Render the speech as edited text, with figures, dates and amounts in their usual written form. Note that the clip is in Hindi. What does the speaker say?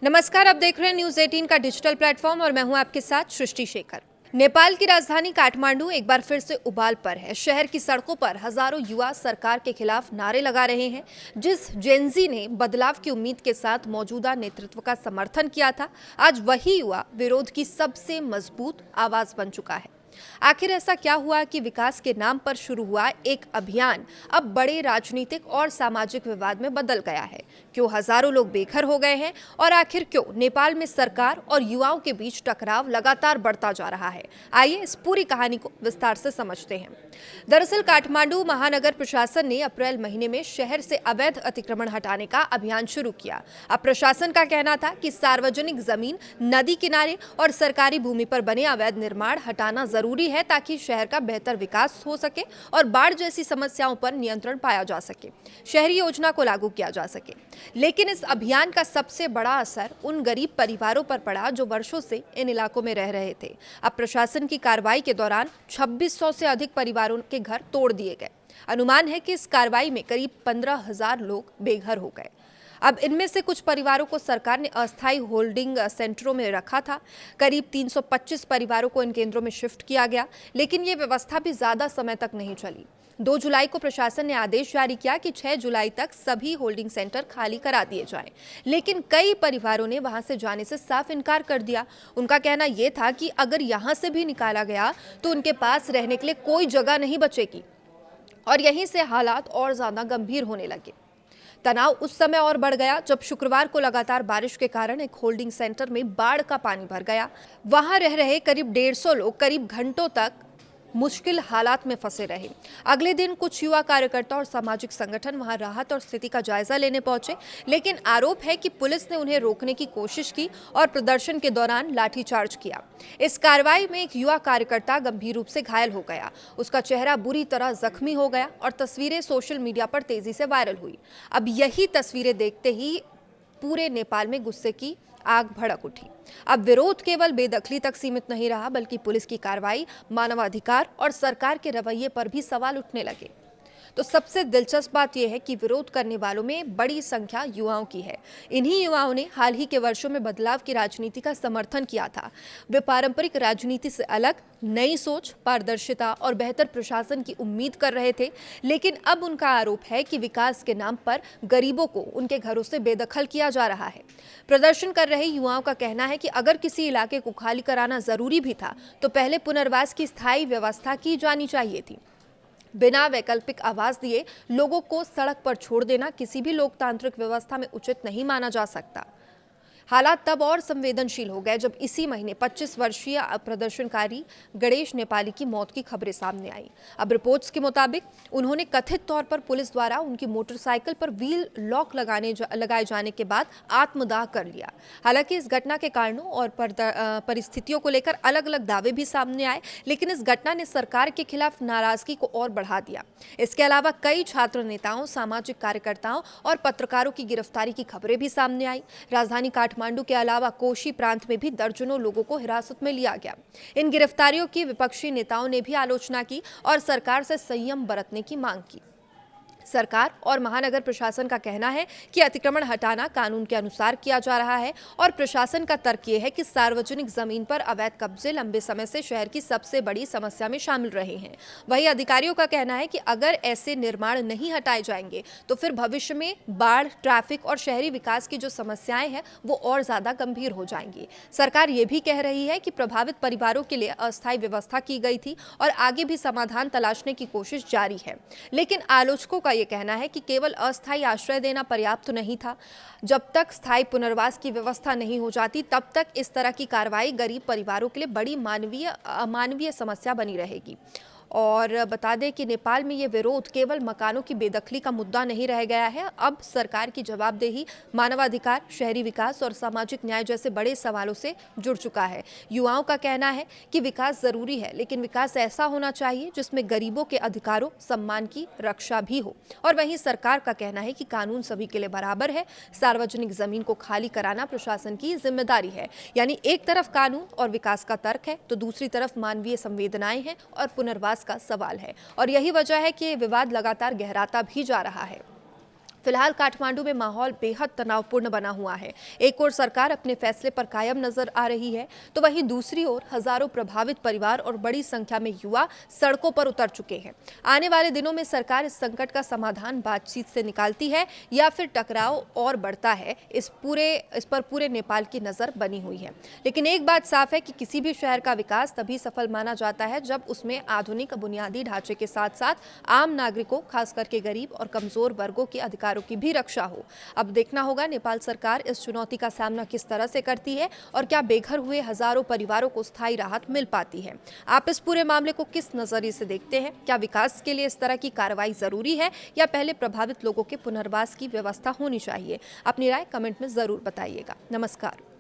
नमस्कार, आप देख रहे हैं न्यूज 18 का डिजिटल प्लेटफॉर्म और मैं हूं आपके साथ सृष्टि शेखर। नेपाल की राजधानी काठमांडू एक बार फिर से उबाल पर है। शहर की सड़कों पर हजारों युवा सरकार के खिलाफ नारे लगा रहे हैं। जिस जेनजी ने बदलाव की उम्मीद के साथ मौजूदा नेतृत्व का समर्थन किया था, आज वही युवा विरोध की सबसे मजबूत आवाज बन चुका है। आखिर ऐसा क्या हुआ कि विकास के नाम पर शुरू हुआ एक अभियान अब बड़े राजनीतिक और सामाजिक विवाद में बदल गया है? क्यों हजारों लोग बेघर हो गए हैं और आखिर क्यों नेपाल में सरकार और युवाओं के बीच टकराव लगातार बढ़ता जा रहा है? आइए इस पूरी कहानी को विस्तार से समझते हैं। दरअसल काठमांडू महानगर प्रशासन ने अप्रैल महीने में शहर से अवैध अतिक्रमण हटाने का अभियान शुरू किया। अब प्रशासन का कहना था कि सार्वजनिक जमीन, नदी किनारे और सरकारी भूमि पर बने अवैध निर्माण हटाना जरूरी है ताकि शहर का बेहतर विकास हो सके और बाढ़ जैसी समस्याओं पर नियंत्रण पाया जा सके, शहरी योजना को लागू किया जा सके। लेकिन इस अभियान का सबसे बड़ा असर उन गरीब परिवारों पर पड़ा जो वर्षों से इन इलाकों में रह रहे थे। अब प्रशासन की कार्रवाई के दौरान 2600 से अधिक परिवारों के घर तोड़ दिए गए। अनुमान है कि इस कार्रवाई में करीब 15,000 लोग बेघर हो गए। अब इनमें से कुछ परिवारों को सरकार ने अस्थायी होल्डिंग सेंटरों में रखा था। करीब 325 परिवारों को इन केंद्रों में शिफ्ट किया गया, लेकिन ये व्यवस्था भी ज्यादा समय तक नहीं चली। 2 जुलाई को प्रशासन ने आदेश जारी किया कि 6 जुलाई तक सभी होल्डिंग सेंटर खाली करा दिए जाएं, लेकिन कई परिवारों ने वहां से जाने से साफ इनकार कर दिया। उनका कहना यह था कि अगर यहां से भी निकाला गया तो उनके पास रहने के लिए कोई जगह नहीं बचेगी और यहीं से हालात और ज्यादा गंभीर होने लगे। तनाव उस समय और बढ़ गया जब शुक्रवार को लगातार बारिश के कारण एक होल्डिंग सेंटर में बाढ़ का पानी भर गया। वहां रह रहे करीब 150 लोग करीब घंटों तक मुश्किल हालात में फंसे रहे। अगले दिन कुछ युवा कार्यकर्ता और सामाजिक संगठन वहां राहत और स्थिति का जायजा लेने पहुंचे, लेकिन आरोप है कि पुलिस ने उन्हें रोकने की कोशिश की और प्रदर्शन के दौरान लाठीचार्ज किया। इस कार्रवाई में एक युवा कार्यकर्ता गंभीर रूप से घायल हो गया। उसका चेहरा बुरी तरह जख्मी हो गया और तस्वीरें सोशल मीडिया पर तेजी से वायरल हुई। अब यही तस्वीरें देखते ही पूरे नेपाल में गुस्से की आग भड़क उठी। अब विरोध केवल बेदखली तक सीमित नहीं रहा, बल्कि पुलिस की कार्रवाई, मानवाधिकार और सरकार के रवैये पर भी सवाल उठने लगे। तो सबसे दिलचस्प बात यह है कि विरोध करने वालों में बड़ी संख्या युवाओं की है। इन्हीं युवाओं ने हाल ही के वर्षों में बदलाव की राजनीति का समर्थन किया था। वे पारंपरिक राजनीति से अलग, नई सोच, पारदर्शिता और बेहतर प्रशासन की उम्मीद कर रहे थे, लेकिन अब उनका आरोप है कि विकास के नाम पर गरीबों को उनके घरों से बेदखल किया जा रहा है। प्रदर्शन कर रहे युवाओं का कहना है कि अगर किसी इलाके को खाली कराना जरूरी भी था तो पहले पुनर्वास की स्थायी व्यवस्था की जानी चाहिए थी। बिना वैकल्पिक आवाज दिए लोगों को सड़क पर छोड़ देना किसी भी लोकतांत्रिक व्यवस्था में उचित नहीं माना जा सकता। हालात तब और संवेदनशील हो गए जब इसी महीने 25 वर्षीय प्रदर्शनकारी गणेश नेपाली की मौत की खबरें सामने आई। अब रिपोर्ट्स के मुताबिक उन्होंने कथित तौर पर पुलिस द्वारा उनकी मोटरसाइकिल पर व्हील लॉक लगाए जाने के बाद आत्मदाह कर लिया। हालांकि इस घटना के कारणों और परिस्थितियों को लेकर अलग अलग दावे भी सामने आए, लेकिन इस घटना ने सरकार के खिलाफ नाराजगी को और बढ़ा दिया। इसके अलावा कई छात्र नेताओं, सामाजिक कार्यकर्ताओं और पत्रकारों की गिरफ्तारी की खबरें भी सामने आई। राजधानी काठमांडू के अलावा कोशी प्रांत में भी दर्जनों लोगों को हिरासत में लिया गया। इन गिरफ्तारियों की विपक्षी नेताओं ने भी आलोचना की और सरकार से संयम बरतने की मांग की। सरकार और महानगर प्रशासन का कहना है कि अतिक्रमण हटाना कानून के अनुसार किया जा रहा है और प्रशासन का तर्क यह है कि सार्वजनिक जमीन पर अवैध कब्जे लंबे समय से शहर की सबसे बड़ी समस्या में शामिल रहे हैं। वहीं अधिकारियों का कहना है कि अगर ऐसे निर्माण नहीं हटाए जाएंगे तो फिर भविष्य में बाढ़, ट्रैफिक और शहरी विकास की जो समस्याएं हैं वो और ज्यादा गंभीर हो जाएंगी। सरकार ये भी कह रही है कि प्रभावित परिवारों के लिए अस्थायी व्यवस्था की गई थी और आगे भी समाधान तलाशने की कोशिश जारी है, लेकिन आलोचकों का ये कहना है कि केवल अस्थायी आश्रय देना पर्याप्त नहीं था। जब तक स्थायी पुनर्वास की व्यवस्था नहीं हो जाती तब तक इस तरह की कार्रवाई गरीब परिवारों के लिए बड़ी अमानवीय समस्या बनी रहेगी। और बता दें कि नेपाल में ये विरोध केवल मकानों की बेदखली का मुद्दा नहीं रह गया है। अब सरकार की जवाबदेही, मानवाधिकार, शहरी विकास और सामाजिक न्याय जैसे बड़े सवालों से जुड़ चुका है। युवाओं का कहना है कि विकास जरूरी है, लेकिन विकास ऐसा होना चाहिए जिसमें गरीबों के अधिकारों, सम्मान की रक्षा भी हो। और वहीं सरकार का कहना है कि कानून सभी के लिए बराबर है। सार्वजनिक जमीन को खाली कराना प्रशासन की जिम्मेदारी है। यानी एक तरफ कानून और विकास का तर्क है तो दूसरी तरफ मानवीय संवेदनाएं हैं और पुनर्वास का सवाल है। और यही वजह है कि ये विवाद लगातार गहराता भी जा रहा है। फिलहाल काठमांडू में माहौल बेहद तनावपूर्ण बना हुआ है। एक ओर सरकार अपने फैसले पर कायम नजर आ रही है, तो वहीं दूसरी ओर हजारों प्रभावित परिवार और बड़ी संख्या में युवा सड़कों पर उतर चुके हैं। आने वाले दिनों में सरकार इस संकट का समाधान बातचीत से निकालती है या फिर टकराव और बढ़ता है, इस पर पूरे नेपाल की नजर बनी हुई है। लेकिन एक बात साफ है कि किसी भी शहर का विकास तभी सफल माना जाता है जब उसमें आधुनिक बुनियादी ढांचे के साथ साथ आम नागरिकों, खास करके गरीब और कमजोर वर्गों के अधिकारों की भी रक्षा हो। अब देखना होगा नेपाल सरकार इस चुनौती का सामना किस तरह से करती है और क्या बेघर हुए हजारों परिवारों को स्थायी राहत मिल पाती है। आप इस पूरे मामले को किस नजरिए से देखते हैं? क्या विकास के लिए इस तरह की कार्रवाई जरूरी है या पहले प्रभावित लोगों के पुनर्वास की व्यवस्था होनी चाहिए? अपनी राय कमेंट में जरूर बताइएगा। नमस्कार।